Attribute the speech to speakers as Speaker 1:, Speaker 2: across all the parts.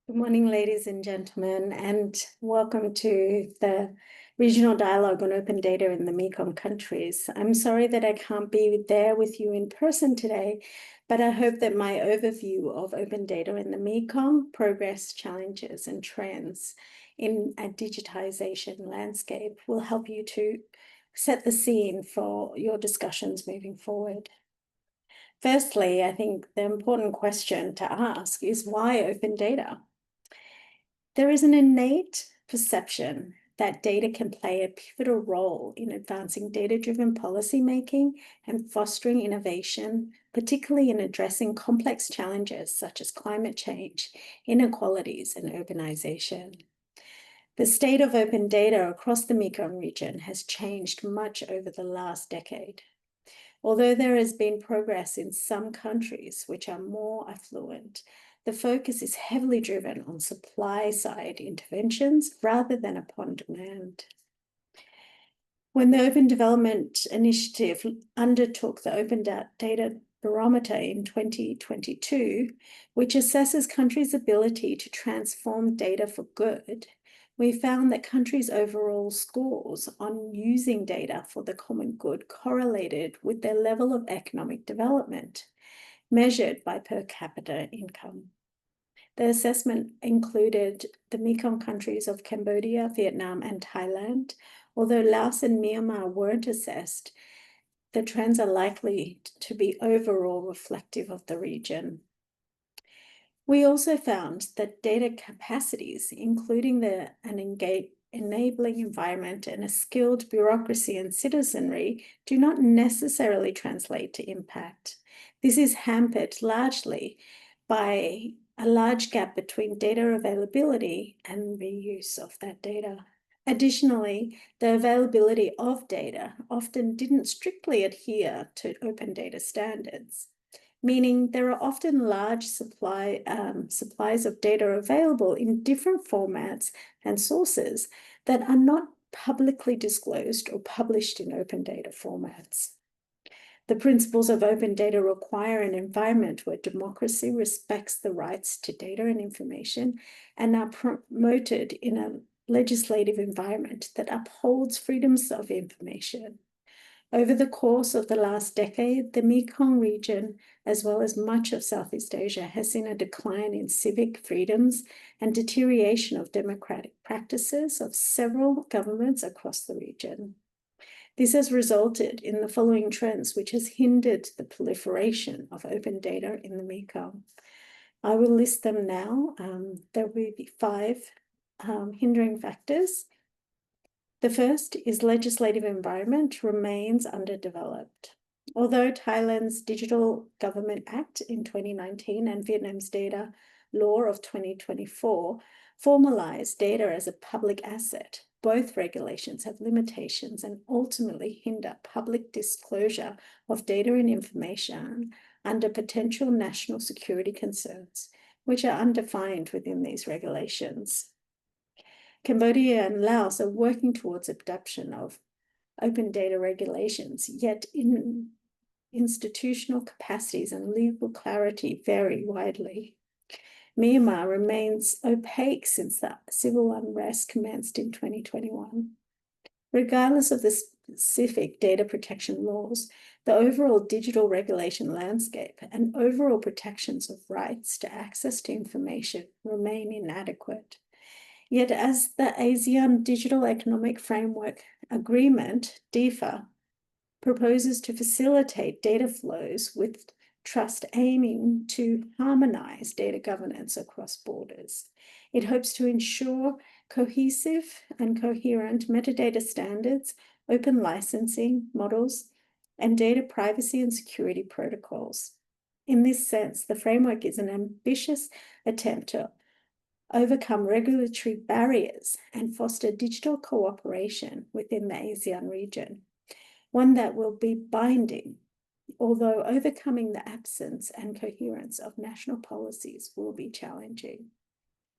Speaker 1: Good morning, ladies and gentlemen, and welcome to the Regional Dialogue on Open Data in the Mekong countries. I'm sorry that I can't be there with you in person today, but I hope that my overview of open data in the Mekong, progress, challenges, and trends in a digitization landscape will help you to set the scene for your discussions moving forward. Firstly, I think the important question to ask is why open data? There is an innate perception that data can play a pivotal role in advancing data-driven policymaking and fostering innovation, particularly in addressing complex challenges such as climate change, inequalities, and urbanization. The state of open data across the Mekong region has changed much over the last decade. Although there has been progress in some countries which are more affluent, the focus is heavily driven on supply-side interventions rather than upon demand. When the Open Development Initiative undertook the Open Data Barometer in 2022, which assesses countries' ability to transform data for good, we found that countries' overall scores on using data for the common good correlated with their level of economic development, measured by per capita income. The assessment included the Mekong countries of Cambodia, Vietnam, and Thailand. Although Laos and Myanmar weren't assessed, the trends are likely to be overall reflective of the region. We also found that data capacities, including an enabling environment and a skilled bureaucracy and citizenry, do not necessarily translate to impact. This is hampered largely by a large gap between data availability and reuse of that data. Additionally, the availability of data often didn't strictly adhere to open data standards, meaning there are often large supplies of data available in different formats and sources that are not publicly disclosed or published in open data formats. The principles of open data require an environment where democracy respects the rights to data and information and are promoted in a legislative environment that upholds freedoms of information. Over the course of the last decade, the Mekong region, as well as much of Southeast Asia, has seen a decline in civic freedoms and deterioration of democratic practices of several governments across the region. This has resulted in the following trends, which has hindered the proliferation of open data in the Mekong. I will list them now. There will be 5 hindering factors. The first is legislative environment remains underdeveloped. Although Thailand's Digital Government Act in 2019 and Vietnam's Data Law of 2024 formalized data as a public asset, both regulations have limitations and ultimately hinder public disclosure of data and information under potential national security concerns, which are undefined within these regulations. Cambodia and Laos are working towards adoption of open data regulations, yet institutional capacities and legal clarity vary widely. Myanmar remains opaque since the civil unrest commenced in 2021. Regardless of the specific data protection laws, the overall digital regulation landscape and overall protections of rights to access to information remain inadequate. Yet as the ASEAN Digital Economic Framework Agreement, DEFA, proposes to facilitate data flows with trust aiming to harmonize data governance across borders. It hopes to ensure cohesive and coherent metadata standards, open licensing models, and data privacy and security protocols. In this sense, the framework is an ambitious attempt to overcome regulatory barriers and foster digital cooperation within the ASEAN region, one that will be binding, although overcoming the absence and coherence of national policies will be challenging.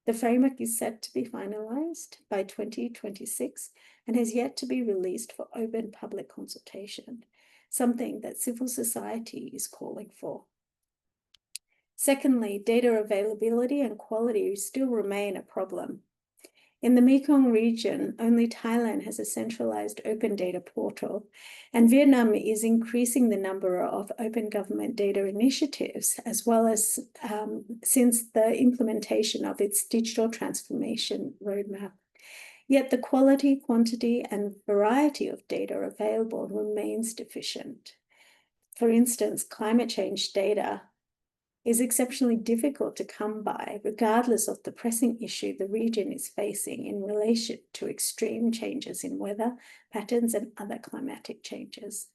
Speaker 1: The framework is set to be finalized by 2026 and has yet to be released for open public consultation, something that civil society is calling for. Secondly, data availability and quality still remain a problem. In the Mekong region, only Thailand has a centralized open data portal, and Vietnam is increasing the number of open government data initiatives, as well as since the implementation of its digital transformation roadmap. Yet the quality, quantity, and variety of data available remains deficient. For instance, climate change data is exceptionally difficult to come by, regardless of the pressing issue the region is facing in relation to extreme changes in weather patterns and other climatic changes.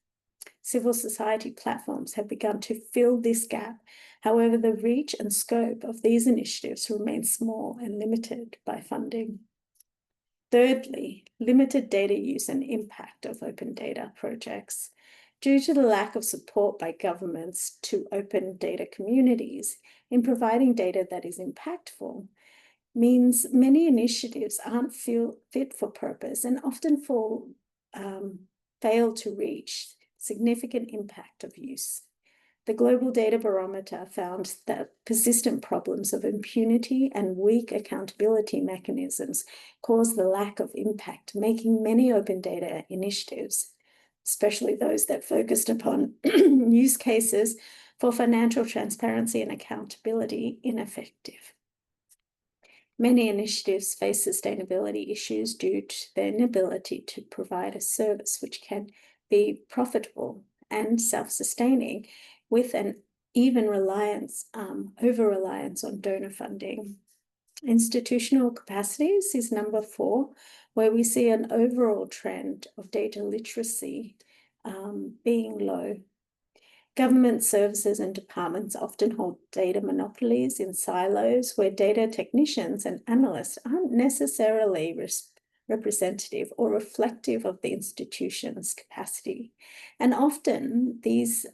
Speaker 1: Civil society platforms have begun to fill this gap. However, the reach and scope of these initiatives remain small and limited by funding. Thirdly, limited data use and impact of open data projects. Due to the lack of support by governments to open data communities in providing data that is impactful, means many initiatives aren't fit for purpose and often fail to reach significant impact of use. The Global Data Barometer found that persistent problems of impunity and weak accountability mechanisms cause the lack of impact, making many open data initiatives, especially those that focused upon use cases for financial transparency and accountability, ineffective. Many initiatives face sustainability issues due to their inability to provide a service which can be profitable and self-sustaining, with an even over-reliance on donor funding. Institutional capacities is number 4, where we see an overall trend of data literacy being low. Government services and departments often hold data monopolies in silos where data technicians and analysts aren't necessarily representative or reflective of the institution's capacity. And often these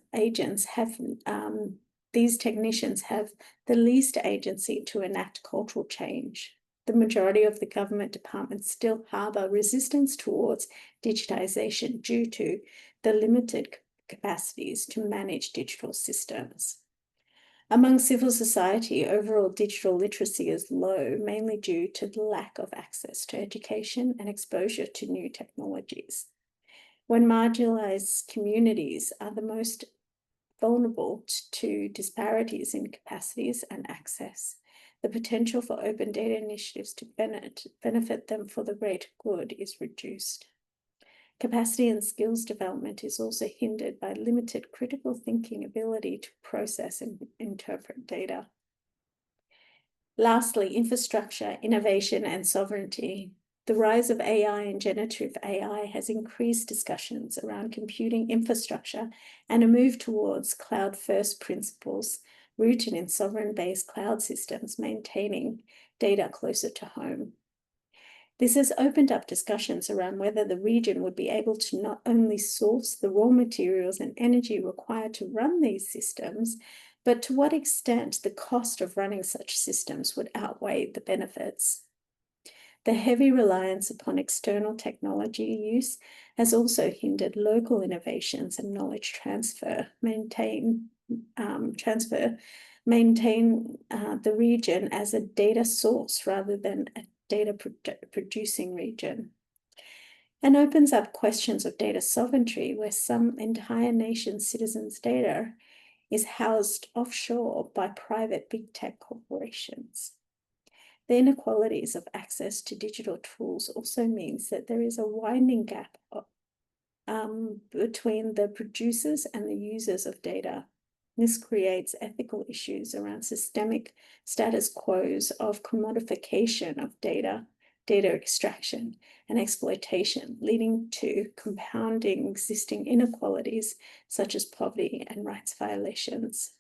Speaker 1: technicians have the least agency to enact cultural change. The majority of the government departments still harbour resistance towards digitization due to the limited capacities to manage digital systems. Among civil society, overall digital literacy is low, mainly due to the lack of access to education and exposure to new technologies. When marginalized communities are the most vulnerable to disparities in capacities and access, the potential for open data initiatives to benefit them for the greater good is reduced. Capacity and skills development is also hindered by limited critical thinking ability to process and interpret data. Lastly, infrastructure, innovation, and sovereignty. The rise of AI and generative AI has increased discussions around computing infrastructure and a move towards cloud-first principles rooted in sovereign-based cloud systems maintaining data closer to home. This has opened up discussions around whether the region would be able to not only source the raw materials and energy required to run these systems, but to what extent the cost of running such systems would outweigh the benefits. The heavy reliance upon external technology use has also hindered local innovations and knowledge transfer, maintain the region as a data source rather than a data producing region, and opens up questions of data sovereignty, where some entire nation's citizens' data is housed offshore by private big tech corporations. The inequalities of access to digital tools also means that there is a widening gap between the producers and the users of data. This creates ethical issues around systemic status quos of commodification of data extraction and exploitation, leading to compounding existing inequalities such as poverty and rights violations.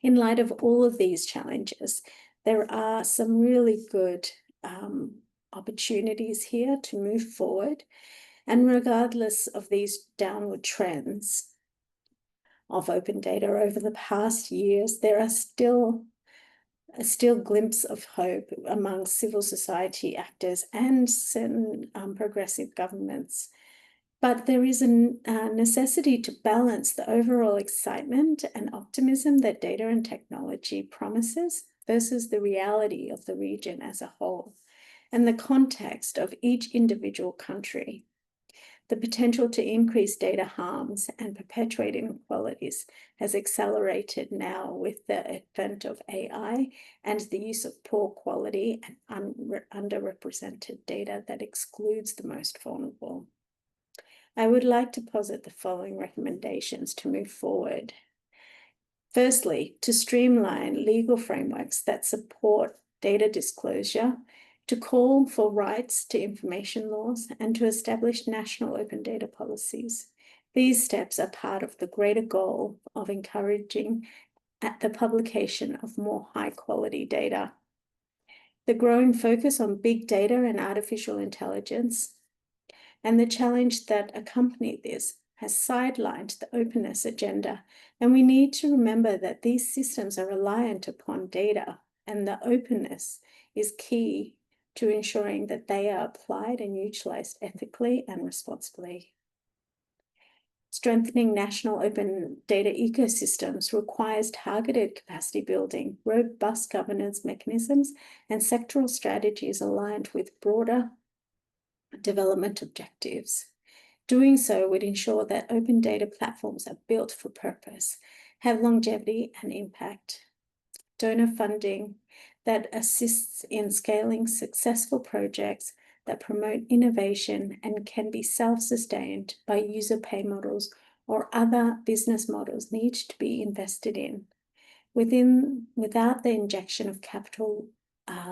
Speaker 1: In light of all of these challenges, there are some really good opportunities here to move forward. And regardless of these downward trends of open data over the past years, there are still glimpses of hope among civil society actors and certain progressive governments But there is a necessity to balance the overall excitement and optimism that data and technology promises versus the reality of the region as a whole and the context of each individual country. The potential to increase data harms and perpetuate inequalities has accelerated now with the advent of AI and the use of poor quality and underrepresented data that excludes the most vulnerable. I would like to posit the following recommendations to move forward. Firstly, to streamline legal frameworks that support data disclosure, to call for rights to information laws, and to establish national open data policies. These steps are part of the greater goal of encouraging the publication of more high-quality data. The growing focus on big data and artificial intelligence and the challenge that accompanied this has sidelined the openness agenda, and we need to remember that these systems are reliant upon data, and the openness is key to ensuring that they are applied and utilized ethically and responsibly. Strengthening national open data ecosystems requires targeted capacity building, robust governance mechanisms, and sectoral strategies aligned with broader development objectives. Doing so would ensure that open data platforms are built for purpose, have longevity and impact. Donor funding that assists in scaling successful projects that promote innovation and can be self-sustained by user pay models or other business models need to be invested in. Without the injection of capital,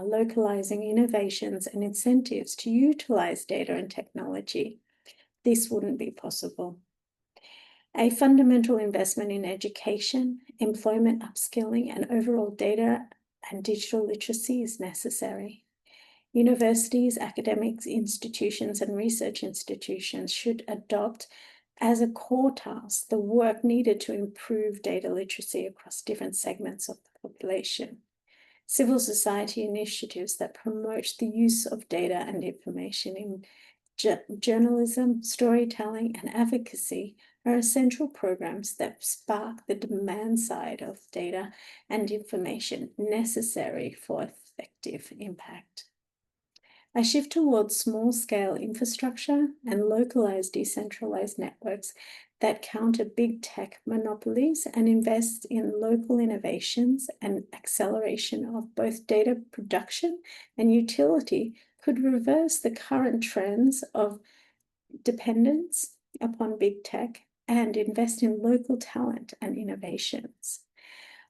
Speaker 1: localizing innovations and incentives to utilize data and technology, this wouldn't be possible. A fundamental investment in education, employment upskilling, and overall data and digital literacy is necessary. Universities, academic institutions, and research institutions should adopt as a core task the work needed to improve data literacy across different segments of the population. Civil society initiatives that promote the use of data and information in journalism, storytelling, and advocacy are essential programs that spark the demand side of data and information necessary for effective impact. A shift towards small-scale infrastructure and localized decentralized networks that counter big tech monopolies and invest in local innovations and acceleration of both data production and utility could reverse the current trends of dependence upon big tech and invest in local talent and innovations.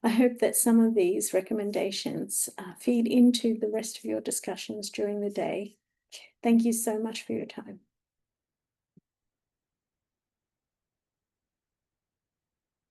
Speaker 1: I hope that some of these recommendations feed into the rest of your discussions during the day. Thank you so much for your time.